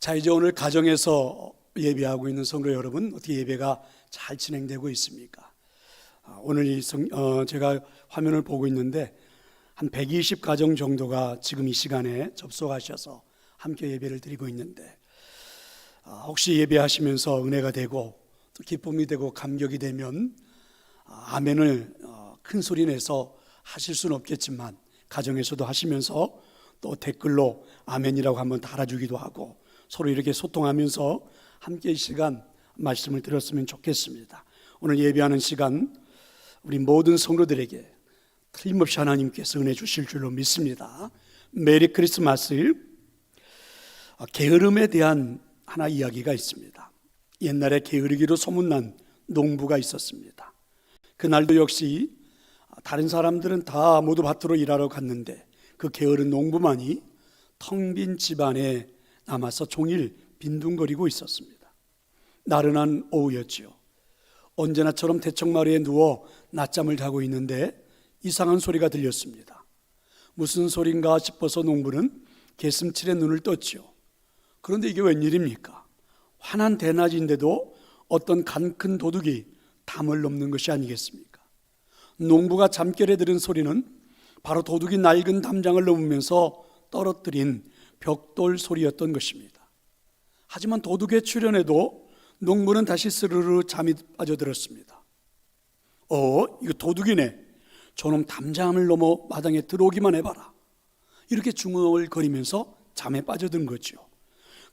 자, 이제 오늘 가정에서 예배하고 있는 성도 여러분, 어떻게 예배가 잘 진행되고 있습니까? 오늘 제가 화면을 보고 있는데 한 120 가정 정도가 지금 이 시간에 접속하셔서 함께 예배를 드리고 있는데, 혹시 예배하시면서 은혜가 되고 또 기쁨이 되고 감격이 되면 아멘을 큰 소리 내서 하실 수는 없겠지만 가정에서도 하시면서 또 댓글로 아멘이라고 한번 달아주기도 하고 서로 이렇게 소통하면서 함께 이 시간 말씀을 드렸으면 좋겠습니다. 오늘 예배하는 시간 우리 모든 성도들에게 틀림없이 하나님께서 은혜 주실 줄로 믿습니다. 메리 크리스마스. 게으름에 대한 하나 이야기가 있습니다. 옛날에 게으르기로 소문난 농부가 있었습니다. 그날도 역시 다른 사람들은 다 모두 밭으로 일하러 갔는데 그 게으른 농부만이 텅 빈 집안에 남아서 종일 빈둥거리고 있었습니다. 나른한 오후였지요. 언제나처럼 대청마루에 누워 낮잠을 자고 있는데 이상한 소리가 들렸습니다. 무슨 소린가 싶어서 농부는 개슴칠에 눈을 떴지요. 그런데 이게 웬일입니까? 환한 대낮인데도 어떤 간 큰 도둑이 담을 넘는 것이 아니겠습니까? 농부가 잠결에 들은 소리는 바로 도둑이 낡은 담장을 넘으면서 떨어뜨린 벽돌 소리였던 것입니다. 하지만 도둑의 출현에도 농부는 다시 스르르 잠이 빠져들었습니다. 이거 도둑이네. 저놈 담장을 넘어 마당에 들어오기만 해봐라. 이렇게 중얼거리면서 잠에 빠져든 거죠.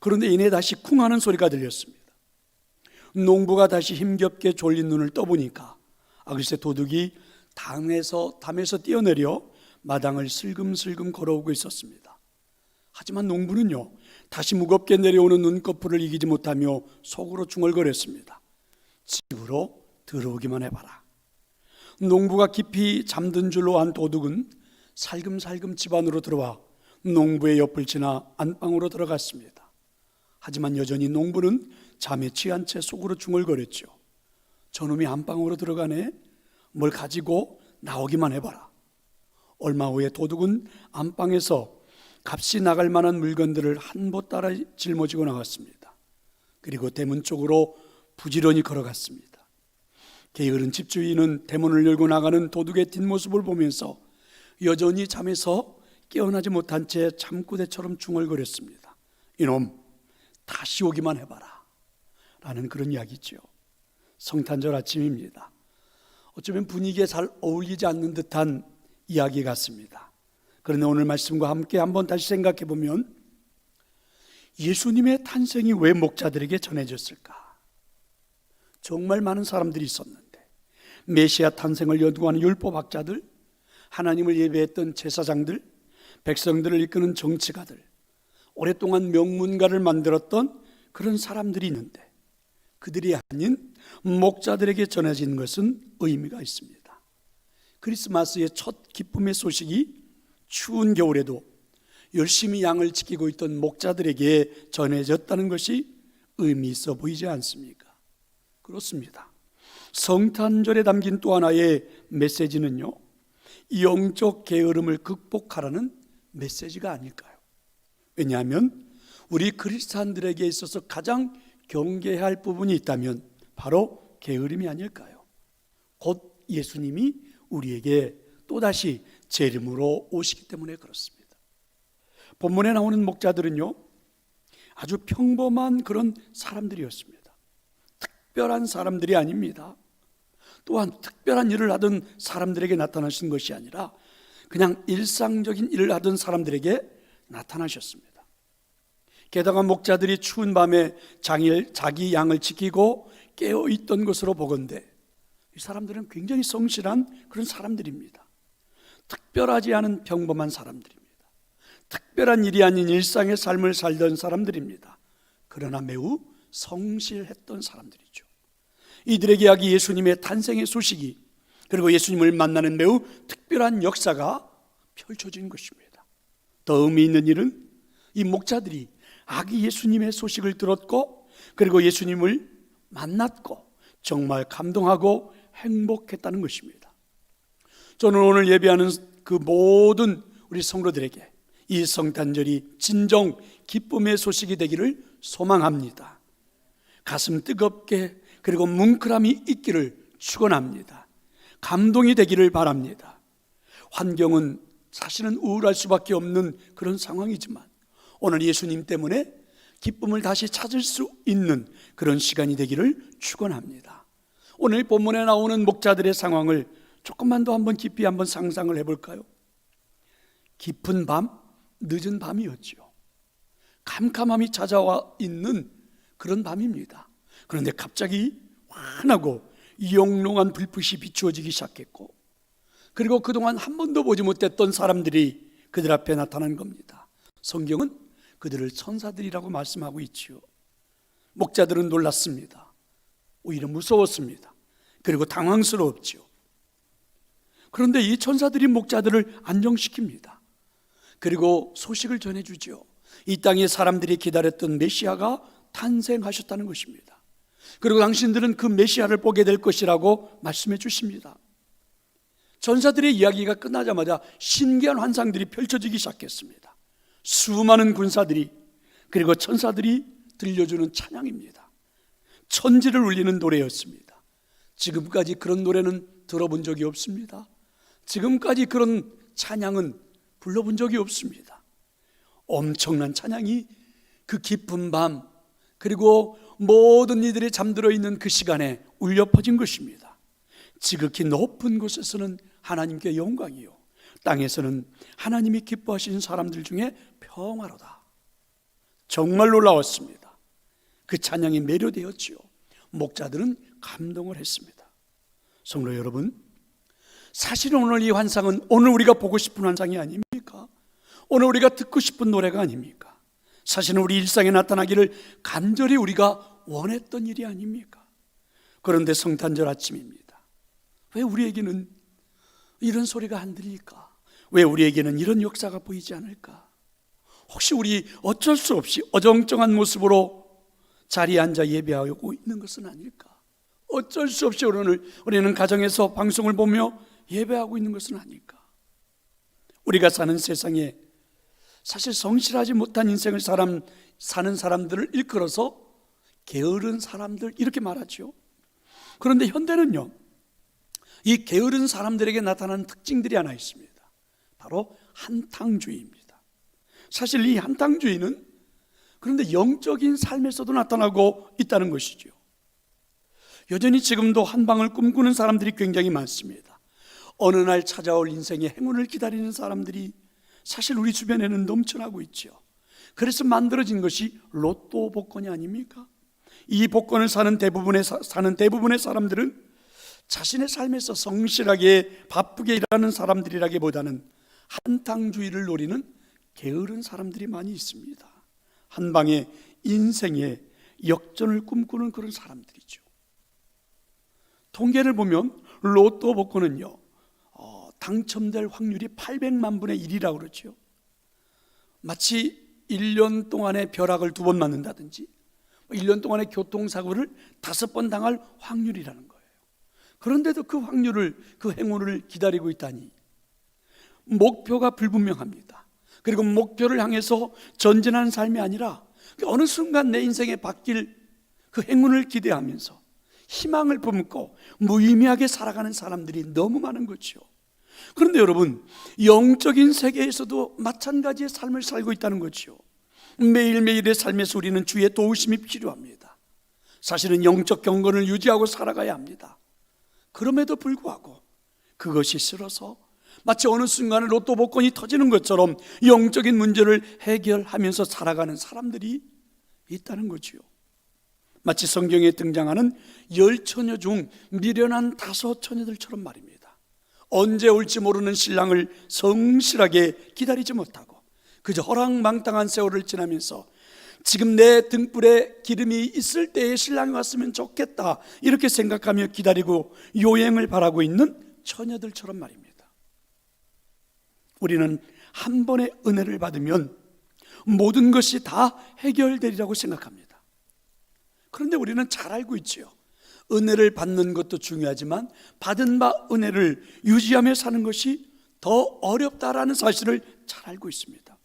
그런데 이내 다시 쿵 하는 소리가 들렸습니다. 농부가 다시 힘겹게 졸린 눈을 떠보니까 글쎄 도둑이 담에서 뛰어내려 마당을 슬금슬금 걸어오고 있었습니다. 하지만 농부는요, 다시 무겁게 내려오는 눈꺼풀을 이기지 못하며 속으로 중얼거렸습니다. 집으로 들어오기만 해봐라. 농부가 깊이 잠든 줄로 안 도둑은 살금살금 집 안으로 들어와 농부의 옆을 지나 안방으로 들어갔습니다. 하지만 여전히 농부는 잠에 취한 채 속으로 중얼거렸죠. 저놈이 안방으로 들어가네. 뭘 가지고 나오기만 해봐라. 얼마 후에 도둑은 안방에서 값이 나갈 만한 물건들을 한 보 따라 짊어지고 나왔습니다. 그리고 대문 쪽으로 부지런히 걸어갔습니다. 게으른 집주인은 대문을 열고 나가는 도둑의 뒷모습을 보면서 여전히 잠에서 깨어나지 못한 채 잠꾸대처럼 중얼거렸습니다. 이놈, 다시 오기만 해봐라. 라는 그런 이야기죠. 성탄절 아침입니다. 어쩌면 분위기에 잘 어울리지 않는 듯한 이야기 같습니다. 그런데 오늘 말씀과 함께 한번 다시 생각해 보면 예수님의 탄생이 왜 목자들에게 전해졌을까? 정말 많은 사람들이 있었는데 메시아 탄생을 연구하는 율법학자들, 하나님을 예배했던 제사장들, 백성들을 이끄는 정치가들, 오랫동안 명문가를 만들었던 그런 사람들이 있는데 그들이 아닌 목자들에게 전해진 것은 의미가 있습니다. 크리스마스의 첫 기쁨의 소식이 추운 겨울에도 열심히 양을 지키고 있던 목자들에게 전해졌다는 것이 의미 있어 보이지 않습니까? 그렇습니다. 성탄절에 담긴 또 하나의 메시지는요, 영적 게으름을 극복하라는 메시지가 아닐까요? 왜냐하면 우리 그리스도인들에게 있어서 가장 경계해야 할 부분이 있다면 바로 게으름이 아닐까요? 곧 예수님이 우리에게 또다시 재림으로 오시기 때문에 그렇습니다. 본문에 나오는 목자들은요, 아주 평범한 그런 사람들이었습니다. 특별한 사람들이 아닙니다. 또한 특별한 일을 하던 사람들에게 나타나신 것이 아니라 그냥 일상적인 일을 하던 사람들에게 나타나셨습니다. 게다가 목자들이 추운 밤에 자기 양을 지키고 깨어있던 것으로 보건대 이 사람들은 굉장히 성실한 그런 사람들입니다. 특별하지 않은 평범한 사람들입니다. 특별한 일이 아닌 일상의 삶을 살던 사람들입니다. 그러나 매우 성실했던 사람들이죠. 이들에게 예수님의 탄생의 소식이, 그리고 예수님을 만나는 매우 특별한 역사가 펼쳐진 것입니다. 더 의미 있는 일은 이 목자들이 아기 예수님의 소식을 들었고 그리고 예수님을 만났고 정말 감동하고 행복했다는 것입니다. 저는 오늘 예배하는 그 모든 우리 성도들에게 이 성탄절이 진정 기쁨의 소식이 되기를 소망합니다. 가슴 뜨겁게 그리고 뭉클함이 있기를 축원합니다. 감동이 되기를 바랍니다. 환경은 사실은 우울할 수밖에 없는 그런 상황이지만 오늘 예수님 때문에 기쁨을 다시 찾을 수 있는 그런 시간이 되기를 축원합니다. 오늘 본문에 나오는 목자들의 상황을 조금만 더 한번 깊이 한번 상상을 해볼까요? 깊은 밤, 늦은 밤이었죠. 캄캄함이 찾아와 있는 그런 밤입니다. 그런데 갑자기 환하고 영롱한 불빛이 비추어지기 시작했고, 그리고 그동안 한 번도 보지 못했던 사람들이 그들 앞에 나타난 겁니다. 성경은 그들을 천사들이라고 말씀하고 있지요. 목자들은 놀랐습니다. 오히려 무서웠습니다. 그리고 당황스러웠지요. 그런데 이 천사들이 목자들을 안정시킵니다. 그리고 소식을 전해주죠. 이 땅에 사람들이 기다렸던 메시아가 탄생하셨다는 것입니다. 그리고 당신들은 그 메시아를 보게 될 것이라고 말씀해 주십니다. 천사들의 이야기가 끝나자마자 신기한 환상들이 펼쳐지기 시작했습니다. 수많은 군사들이 그리고 천사들이 들려주는 찬양입니다. 천지를 울리는 노래였습니다. 지금까지 그런 노래는 들어본 적이 없습니다. 지금까지 그런 찬양은 불러본 적이 없습니다. 엄청난 찬양이 그 깊은 밤 그리고 모든 이들이 잠들어 있는 그 시간에 울려 퍼진 것입니다. 지극히 높은 곳에서는 하나님께 영광이요, 땅에서는 하나님이 기뻐하시는 사람들 중에 평화로다. 정말 놀라웠습니다. 그 찬양이 매료되었지요. 목자들은 감동을 했습니다. 성도 여러분, 사실 오늘 이 환상은 오늘 우리가 보고 싶은 환상이 아닙니까? 오늘 우리가 듣고 싶은 노래가 아닙니까? 사실은 우리 일상에 나타나기를 간절히 우리가 원했던 일이 아닙니까? 그런데 성탄절 아침입니다. 왜 우리에게는 이런 소리가 안 들릴까? 왜 우리에게는 이런 역사가 보이지 않을까? 혹시 우리 어쩔 수 없이 어정쩡한 모습으로 자리에 앉아 예배하고 있는 것은 아닐까? 어쩔 수 없이 오늘 우리는 가정에서 방송을 보며 예배하고 있는 것은 아닐까? 우리가 사는 세상에 사실 성실하지 못한 인생을 사는 사람들을 일컬어서 게으른 사람들 이렇게 말하죠. 그런데 현대는요, 이 게으른 사람들에게 나타나는 특징들이 하나 있습니다. 바로 한탕주의입니다. 사실 이 한탕주의는 그런데 영적인 삶에서도 나타나고 있다는 것이죠. 여전히 지금도 한방을 꿈꾸는 사람들이 굉장히 많습니다. 어느 날 찾아올 인생의 행운을 기다리는 사람들이 사실 우리 주변에는 넘쳐나고 있죠. 그래서 만들어진 것이 로또 복권이 아닙니까? 이 복권을 사는 대부분의 사람들은 자신의 삶에서 성실하게 바쁘게 일하는 사람들이라기보다는 한탕주의를 노리는 게으른 사람들이 많이 있습니다. 한방에 인생의 역전을 꿈꾸는 그런 사람들이죠. 통계를 보면 로또 복권은요, 당첨될 확률이 800만 분의 1이라고 그러죠. 마치 1년 동안의 벼락을 2번 맞는다든지 1년 동안의 교통사고를 5번 당할 확률이라는 거예요. 그런데도 그 확률을, 그 행운을 기다리고 있다니 목표가 불분명합니다. 그리고 목표를 향해서 전진하는 삶이 아니라 어느 순간 내 인생에 바뀔 그 행운을 기대하면서 희망을 품고 무의미하게 살아가는 사람들이 너무 많은 거죠. 그런데 여러분, 영적인 세계에서도 마찬가지의 삶을 살고 있다는 거죠. 매일매일의 삶에서 우리는 주의 도우심이 필요합니다. 사실은 영적 경건을 유지하고 살아가야 합니다. 그럼에도 불구하고 그것이 싫어서 마치 어느 순간에 로또 복권이 터지는 것처럼 영적인 문제를 해결하면서 살아가는 사람들이 있다는 거지요. 마치 성경에 등장하는 10처녀 중 미련한 5처녀들처럼 말입니다. 언제 올지 모르는 신랑을 성실하게 기다리지 못하고 그저 허랑망당한 세월을 지나면서 지금 내 등불에 기름이 있을 때에 신랑이 왔으면 좋겠다 이렇게 생각하며 기다리고 요행을 바라고 있는 처녀들처럼 말입니다. 우리는 한 번의 은혜를 받으면 모든 것이 다 해결되리라고 생각합니다. 그런데 우리는 잘 알고 있지요. 은혜를 받는 것도 중요하지만 받은 바 은혜를 유지하며 사는 것이 더 어렵다라는 사실을 잘 알고 있습니다.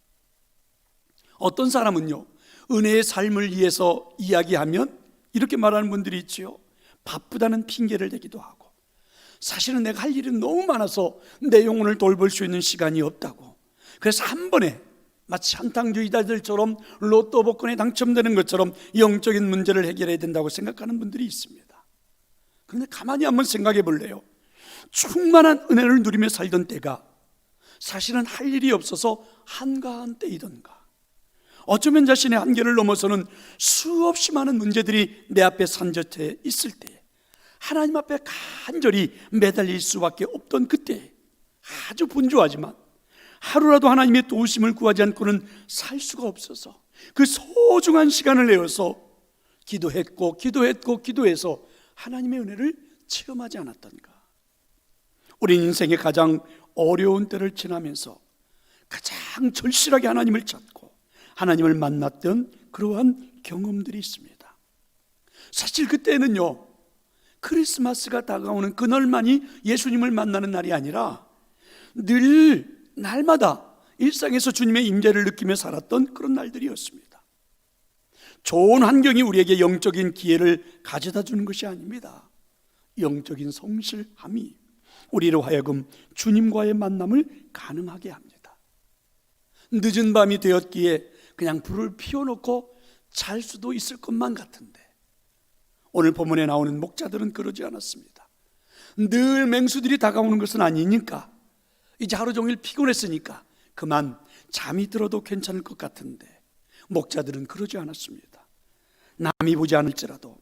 어떤 사람은요, 은혜의 삶을 위해서 이야기하면 이렇게 말하는 분들이 있지요. 바쁘다는 핑계를 대기도 하고, 사실은 내가 할 일이 너무 많아서 내 영혼을 돌볼 수 있는 시간이 없다고, 그래서 한 번에 마치 한탕주의자들처럼 로또 복권에 당첨되는 것처럼 영적인 문제를 해결해야 된다고 생각하는 분들이 있습니다. 그런데 가만히 한번 생각해 볼래요? 충만한 은혜를 누리며 살던 때가 사실은 할 일이 없어서 한가한 때이던가, 어쩌면 자신의 한계를 넘어서는 수없이 많은 문제들이 내 앞에 산적해 있을 때 하나님 앞에 간절히 매달릴 수밖에 없던 그때, 아주 분주하지만 하루라도 하나님의 도우심을 구하지 않고는 살 수가 없어서 그 소중한 시간을 내어서 기도해서 하나님의 은혜를 체험하지 않았던가. 우리 인생의 가장 어려운 때를 지나면서 가장 절실하게 하나님을 찾고 하나님을 만났던 그러한 경험들이 있습니다. 사실 그때는요, 크리스마스가 다가오는 그날만이 예수님을 만나는 날이 아니라 늘 날마다 일상에서 주님의 임재를 느끼며 살았던 그런 날들이었습니다. 좋은 환경이 우리에게 영적인 기회를 가져다 주는 것이 아닙니다. 영적인 성실함이 우리로 하여금 주님과의 만남을 가능하게 합니다. 늦은 밤이 되었기에 그냥 불을 피워놓고 잘 수도 있을 것만 같은데, 오늘 본문에 나오는 목자들은 그러지 않았습니다. 늘 맹수들이 다가오는 것은 아니니까, 이제 하루 종일 피곤했으니까 그만 잠이 들어도 괜찮을 것 같은데, 목자들은 그러지 않았습니다. 남이 보지 않을지라도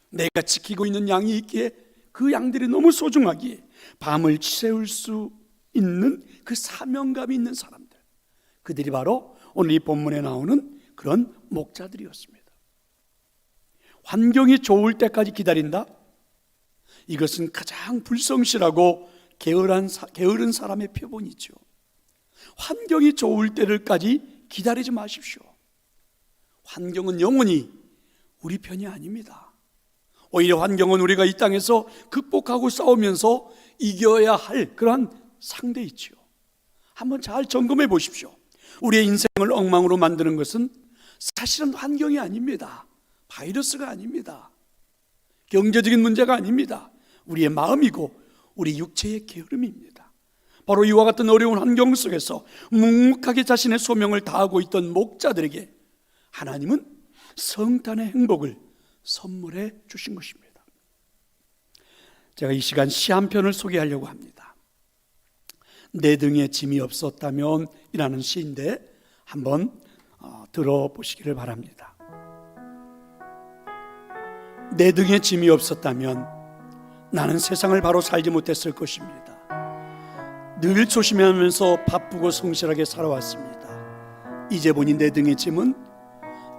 내가 지키고 있는 양이 있기에, 그 양들이 너무 소중하기에 밤을 채울 수 있는 그 사명감이 있는 사람들, 그들이 바로 오늘 이 본문에 나오는 그런 목자들이었습니다. 환경이 좋을 때까지 기다린다? 이것은 가장 불성실하고 게으른 사람의 표본이죠. 환경이 좋을 때를까지 기다리지 마십시오. 환경은 영원히 우리 편이 아닙니다. 오히려 환경은 우리가 이 땅에서 극복하고 싸우면서 이겨야 할 그러한 상대이지요. 한번 잘 점검해 보십시오. 우리의 인생을 엉망으로 만드는 것은 사실은 환경이 아닙니다. 바이러스가 아닙니다. 경제적인 문제가 아닙니다. 우리의 마음이고 우리 육체의 게으름입니다. 바로 이와 같은 어려운 환경 속에서 묵묵하게 자신의 소명을 다하고 있던 목자들에게 하나님은 성탄의 행복을 선물해 주신 것입니다. 제가 이 시간 시 한 편을 소개하려고 합니다. 내 등에 짐이 없었다면 이라는 시인데 한번 들어보시기를 바랍니다. 내 등에 짐이 없었다면 나는 세상을 바로 살지 못했을 것입니다. 늘 조심하면서 바쁘고 성실하게 살아왔습니다. 이제 보니 내 등의 짐은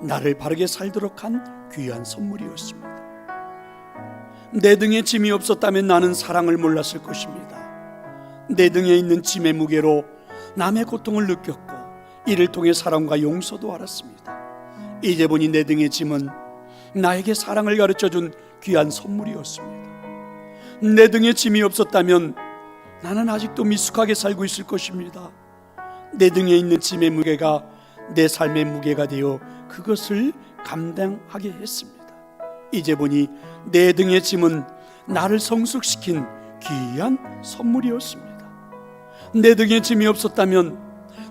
나를 바르게 살도록 한 귀한 선물이었습니다. 내 등에 짐이 없었다면 나는 사랑을 몰랐을 것입니다. 내 등에 있는 짐의 무게로 남의 고통을 느꼈고 이를 통해 사랑과 용서도 알았습니다. 이제 보니 내 등의 짐은 나에게 사랑을 가르쳐준 귀한 선물이었습니다. 내 등에 짐이 없었다면 나는 아직도 미숙하게 살고 있을 것입니다. 내 등에 있는 짐의 무게가 내 삶의 무게가 되어 그것을 감당하게 했습니다. 이제 보니 내 등의 짐은 나를 성숙시킨 귀한 선물이었습니다. 내 등에 짐이 없었다면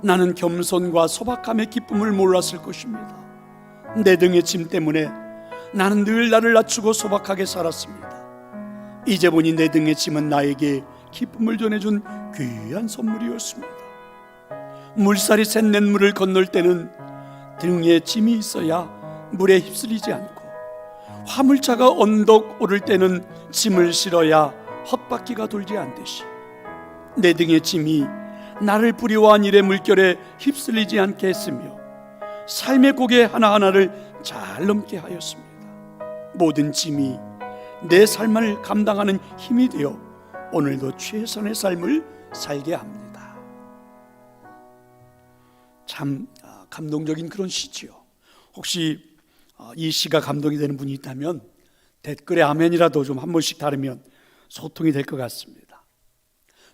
나는 겸손과 소박함의 기쁨을 몰랐을 것입니다. 내 등의 짐 때문에 나는 늘 나를 낮추고 소박하게 살았습니다. 이제 보니 내 등의 짐은 나에게 기쁨을 전해준 귀한 선물이었습니다. 물살이 샌 냇물을 건널 때는 등에 짐이 있어야 물에 휩쓸리지 않고, 화물차가 언덕 오를 때는 짐을 실어야 헛바퀴가 돌지 않듯이 내 등의 짐이 나를 불의와한 일의 물결에 휩쓸리지 않게 했으며 삶의 고개 하나하나를 잘 넘게 하였습니다. 모든 짐이 내 삶을 감당하는 힘이 되어 오늘도 최선의 삶을 살게 합니다. 참 감동적인 그런 시지요. 혹시 이 시가 감동이 되는 분이 있다면 댓글에 아멘이라도 좀 한 번씩 달으면 소통이 될 것 같습니다.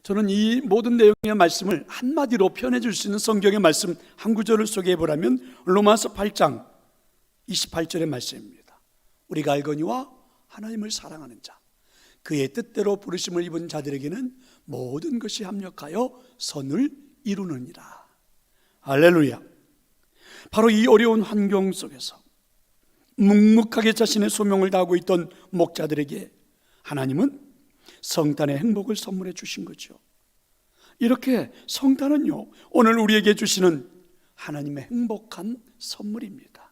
저는 이 모든 내용의 말씀을 한마디로 표현해 줄 수 있는 성경의 말씀 한 구절을 소개해 보라면 로마서 8장 28절의 말씀입니다. 우리가 알거니와 하나님을 사랑하는 자, 그의 뜻대로 부르심을 입은 자들에게는 모든 것이 합력하여 선을 이루느니라. 할렐루야. 바로 이 어려운 환경 속에서 묵묵하게 자신의 소명을 다하고 있던 목자들에게 하나님은 성탄의 행복을 선물해 주신 거죠. 이렇게 성탄은요, 오늘 우리에게 주시는 하나님의 행복한 선물입니다.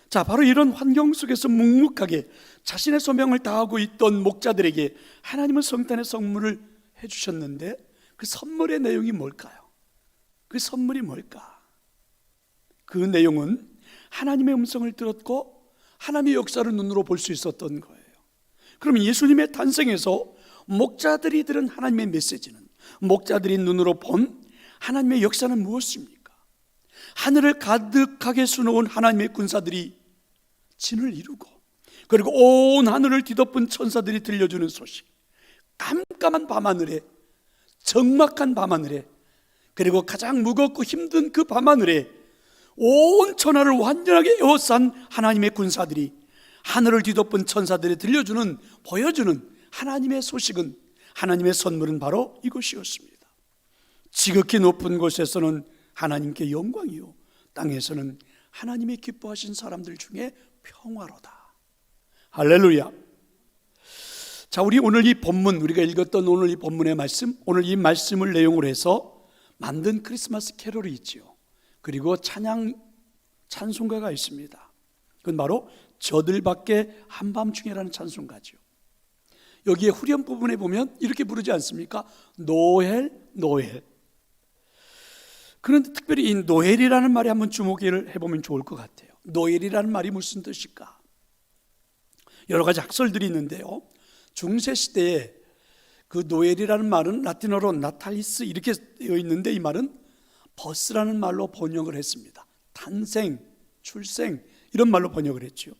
자, 바로 이런 환경 속에서 묵묵하게 자신의 소명을 다하고 있던 목자들에게 하나님은 성탄의 선물을 해주셨는데 그 선물의 내용이 뭘까요? 그 선물이 뭘까? 그 내용은 하나님의 음성을 들었고 하나님의 역사를 눈으로 볼 수 있었던 거예요. 그러면 예수님의 탄생에서 목자들이 들은 하나님의 메시지는, 목자들이 눈으로 본 하나님의 역사는 무엇입니까? 하늘을 가득하게 수놓은 하나님의 군사들이 진을 이루고, 그리고 온 하늘을 뒤덮은 천사들이 들려주는 소식, 깜깜한 밤하늘에, 적막한 밤하늘에, 그리고 가장 무겁고 힘든 그 밤하늘에 온 천하를 완전하게 에워싼 하나님의 군사들이, 하늘을 뒤덮은 천사들이 들려주는, 보여주는 하나님의 소식은, 하나님의 선물은 바로 이것이었습니다. 지극히 높은 곳에서는 하나님께 영광이요, 땅에서는 하나님이 기뻐하신 사람들 중에 평화로다. 할렐루야. 자, 우리 오늘 이 본문, 우리가 읽었던 오늘 이 본문의 말씀, 오늘 이 말씀을 내용으로 해서 만든 크리스마스 캐롤이 있지요. 그리고 찬송가가 있습니다. 그건 바로 저들밖에 한밤중에라는 찬송가죠. 여기에 후렴 부분에 보면 이렇게 부르지 않습니까? 노엘, 노엘. 그런데 특별히 이 노엘이라는 말에 한번 주목을 해보면 좋을 것 같아요. 노엘이라는 말이 무슨 뜻일까? 여러 가지 학설들이 있는데요, 중세시대에 그 노엘이라는 말은 라틴어로 나탈리스 이렇게 되어 있는데, 이 말은 버스라는 말로 번역을 했습니다. 탄생, 출생 이런 말로 번역을 했죠.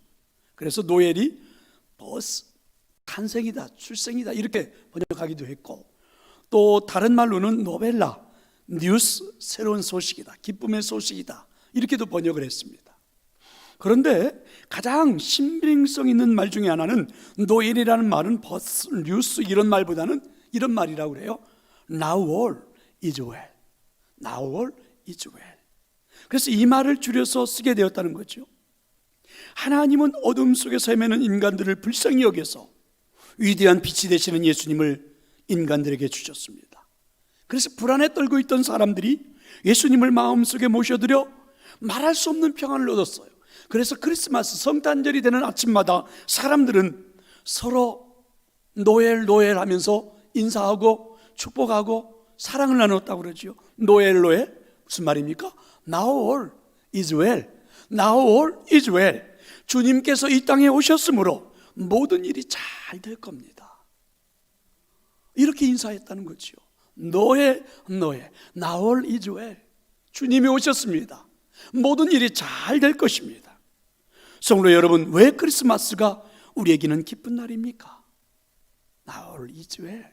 그래서 노엘이 버스, 탄생이다, 출생이다 이렇게 번역하기도 했고, 또 다른 말로는 노벨라, 뉴스, 새로운 소식이다, 기쁨의 소식이다 이렇게도 번역을 했습니다. 그런데 가장 신빙성 있는 말 중에 하나는, 노엘이라는 말은 버스, 뉴스 이런 말보다는 이런 말이라고 그래요. Now all is well. Now all is well. 그래서 이 말을 줄여서 쓰게 되었다는 거죠. 하나님은 어둠 속에서 헤매는 인간들을 불쌍히 여겨서 위대한 빛이 되시는 예수님을 인간들에게 주셨습니다. 그래서 불안에 떨고 있던 사람들이 예수님을 마음속에 모셔드려 말할 수 없는 평안을 얻었어요. 그래서 크리스마스 성탄절이 되는 아침마다 사람들은 서로 노엘 노엘 하면서 인사하고 축복하고 사랑을 나눴다고 그러죠. 노엘 노엘 무슨 말입니까? Now all is well. Now all is well. 주님께서 이 땅에 오셨으므로 모든 일이 잘 될 겁니다. 이렇게 인사했다는 거죠. 노엘 노엘, Now all is well. 주님이 오셨습니다. 모든 일이 잘 될 것입니다. 성도 여러분, 왜 크리스마스가 우리에게는 기쁜 날입니까? Now all is well.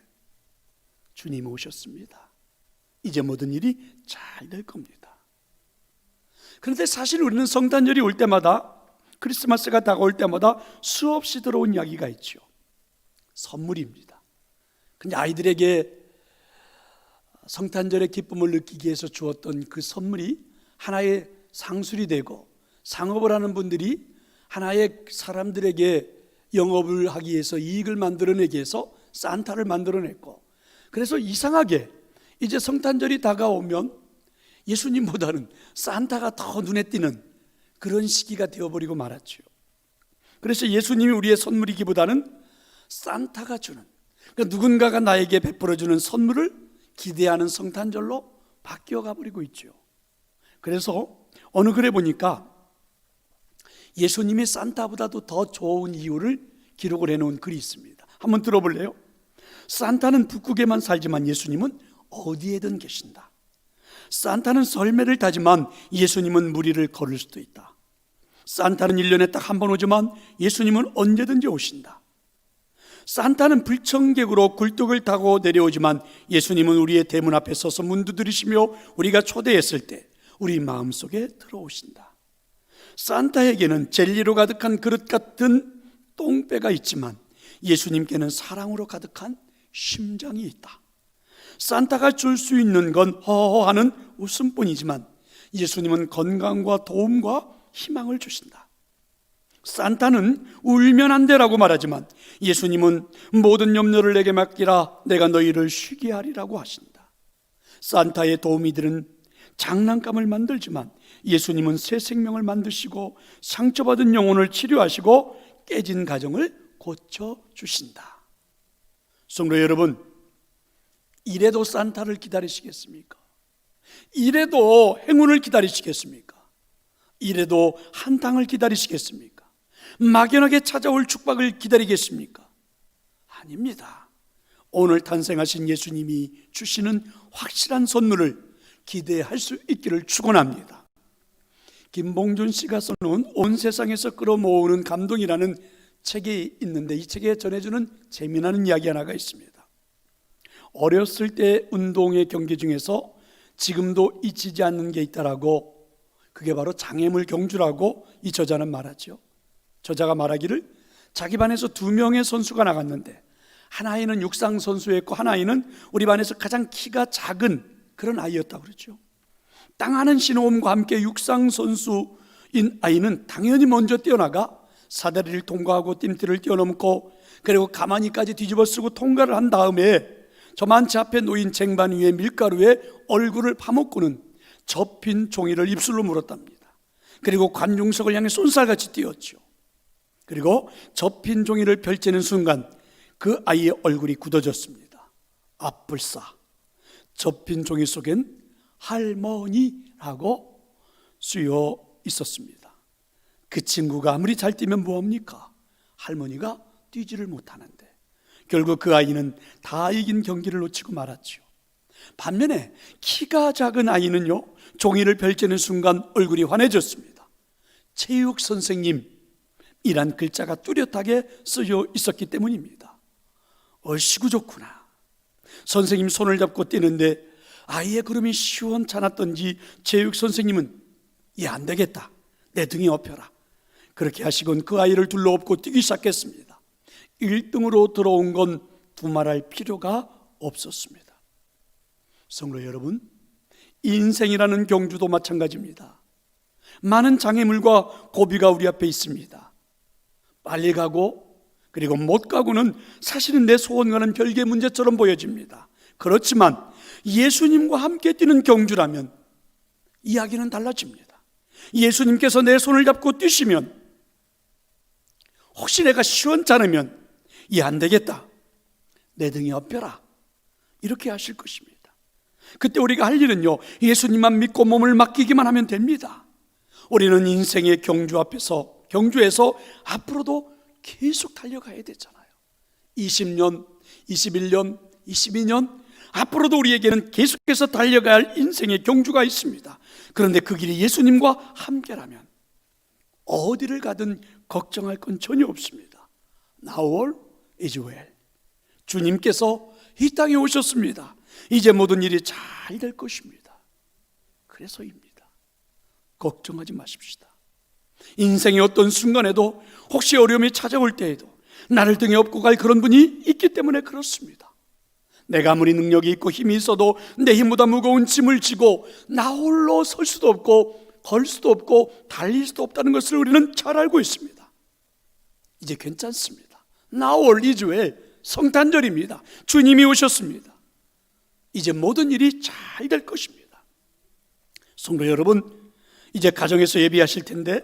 주님이 오셨습니다. 이제 모든 일이 잘 될 겁니다. 그런데 사실 우리는 성탄절이 올 때마다, 크리스마스가 다가올 때마다 수없이 들어온 이야기가 있죠. 선물입니다. 근데 아이들에게 성탄절의 기쁨을 느끼기 위해서 주었던 그 선물이 하나의 상술이 되고, 상업을 하는 분들이 하나의 사람들에게 영업을 하기 위해서 이익을 만들어내기 위해서 산타를 만들어냈고, 그래서 이상하게 이제 성탄절이 다가오면 예수님보다는 산타가 더 눈에 띄는 그런 시기가 되어버리고 말았죠. 그래서 예수님이 우리의 선물이기보다는 산타가 주는, 그러니까 누군가가 나에게 베풀어주는 선물을 기대하는 성탄절로 바뀌어 가버리고 있죠. 그래서 어느 글에 보니까 예수님이 산타보다도 더 좋은 이유를 기록을 해놓은 글이 있습니다. 한번 들어볼래요? 산타는 북극에만 살지만 예수님은 어디에든 계신다. 산타는 썰매를 타지만 예수님은 무리를 걸을 수도 있다. 산타는 1년에 딱 한 번 오지만 예수님은 언제든지 오신다. 산타는 불청객으로 굴뚝을 타고 내려오지만 예수님은 우리의 대문 앞에 서서 문 두드리시며 우리가 초대했을 때 우리 마음속에 들어오신다. 산타에게는 젤리로 가득한 그릇 같은 똥배가 있지만 예수님께는 사랑으로 가득한 심장이 있다. 산타가 줄 수 있는 건 허허하는 웃음뿐이지만 예수님은 건강과 도움과 희망을 주신다. 산타는 울면 안 되라고 말하지만 예수님은 모든 염려를 내게 맡기라, 내가 너희를 쉬게 하리라고 하신다. 산타의 도우미들은 장난감을 만들지만 예수님은 새 생명을 만드시고 상처받은 영혼을 치료하시고 깨진 가정을 고쳐주신다. 성도 여러분, 이래도 산타를 기다리시겠습니까? 이래도 행운을 기다리시겠습니까? 이래도 한탕을 기다리시겠습니까? 막연하게 찾아올 축복을 기다리겠습니까? 아닙니다. 오늘 탄생하신 예수님이 주시는 확실한 선물을 기대할 수 있기를 축원합니다. 김봉준 씨가 써놓은 온 세상에서 끌어모으는 감동이라는 책이 있는데 이 책에 전해주는 재미나는 이야기 하나가 있습니다. 어렸을 때 운동의 경기 중에서 지금도 잊히지 않는 게 있다라고, 그게 바로 장애물 경주라고 이 저자는 말하죠. 저자가 말하기를 자기 반에서 2명의 선수가 나갔는데 한 아이는 육상 선수였고 한 아이는 우리 반에서 가장 키가 작은 그런 아이였다고 그러죠. 땅하는 신호음과 함께 육상 선수인 아이는 당연히 먼저 뛰어나가 사다리를 통과하고 뜀틀을 뛰어넘고 그리고 가만히까지 뒤집어 쓰고 통과를 한 다음에 저만치 앞에 놓인 쟁반 위에 밀가루에 얼굴을 파묻고는 접힌 종이를 입술로 물었답니다. 그리고 관중석을 향해 쏜살같이 뛰었죠. 그리고 접힌 종이를 펼치는 순간 그 아이의 얼굴이 굳어졌습니다. 아뿔싸. 접힌 종이 속엔 할머니라고 쓰여 있었습니다. 그 친구가 아무리 잘 뛰면 뭐합니까? 할머니가 뛰지를 못하는데 결국 그 아이는 다 이긴 경기를 놓치고 말았죠. 반면에 키가 작은 아이는요, 종이를 펼치는 순간 얼굴이 환해졌습니다. 체육 선생님이란 글자가 뚜렷하게 쓰여 있었기 때문입니다. 얼씨구 좋구나. 선생님 손을 잡고 뛰는데 아이의 걸음이 시원찮았던지 체육 선생님은 얘 안 되겠다, 내 등에 업혀라. 그렇게 하시곤 그 아이를 둘러엎고 뛰기 시작했습니다. 1등으로 들어온 건 두말할 필요가 없었습니다. 성도 여러분, 인생이라는 경주도 마찬가지입니다. 많은 장애물과 고비가 우리 앞에 있습니다. 빨리 가고 그리고 못 가고는 사실은 내 소원과는 별개의 문제처럼 보여집니다. 그렇지만 예수님과 함께 뛰는 경주라면 이야기는 달라집니다. 예수님께서 내 손을 잡고 뛰시면 혹시 내가 시원찮으면 이 안 되겠다, 내 등에 업혀라, 이렇게 하실 것입니다. 그때 우리가 할 일은요, 예수님만 믿고 몸을 맡기기만 하면 됩니다. 우리는 인생의 경주에서 앞으로도 계속 달려가야 되잖아요. 20년, 21년, 22년 앞으로도 우리에게는 계속해서 달려가야 할 인생의 경주가 있습니다. 그런데 그 길이 예수님과 함께라면 어디를 가든 걱정할 건 전혀 없습니다. Now all is well. 주님께서 이 땅에 오셨습니다. 이제 모든 일이 잘 될 것입니다. 그래서입니다. 걱정하지 마십시다. 인생의 어떤 순간에도 혹시 어려움이 찾아올 때에도 나를 등에 업고 갈 그런 분이 있기 때문에 그렇습니다. 내가 아무리 능력이 있고 힘이 있어도 내 힘보다 무거운 짐을 지고 나 홀로 설 수도 없고 걸 수도 없고 달릴 수도 없다는 것을 우리는 잘 알고 있습니다. 이제 괜찮습니다. 나올 이주에 성탄절입니다. 주님이 오셨습니다. 이제 모든 일이 잘 될 것입니다. 성도 여러분, 이제 가정에서 예배하실 텐데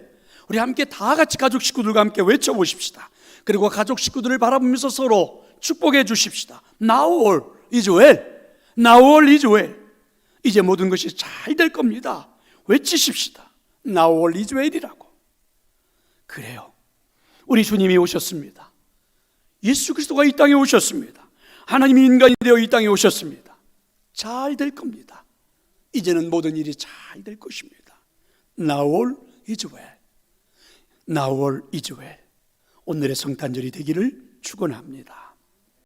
우리 함께 다 같이 가족 식구들과 함께 외쳐보십시다. 그리고 가족 식구들을 바라보면서 서로 축복해 주십시다. Now all is well. Now all is well. 이제 모든 것이 잘 될 겁니다. 외치십시다. Now all is well이라고. 그래요. 우리 주님이 오셨습니다. 예수 그리스도가 이 땅에 오셨습니다. 하나님이 인간이 되어 이 땅에 오셨습니다. 잘 될 겁니다. 이제는 모든 일이 잘 될 것입니다. Now all is well. Now all is well. 오늘의 성탄절이 되기를 축원합니다.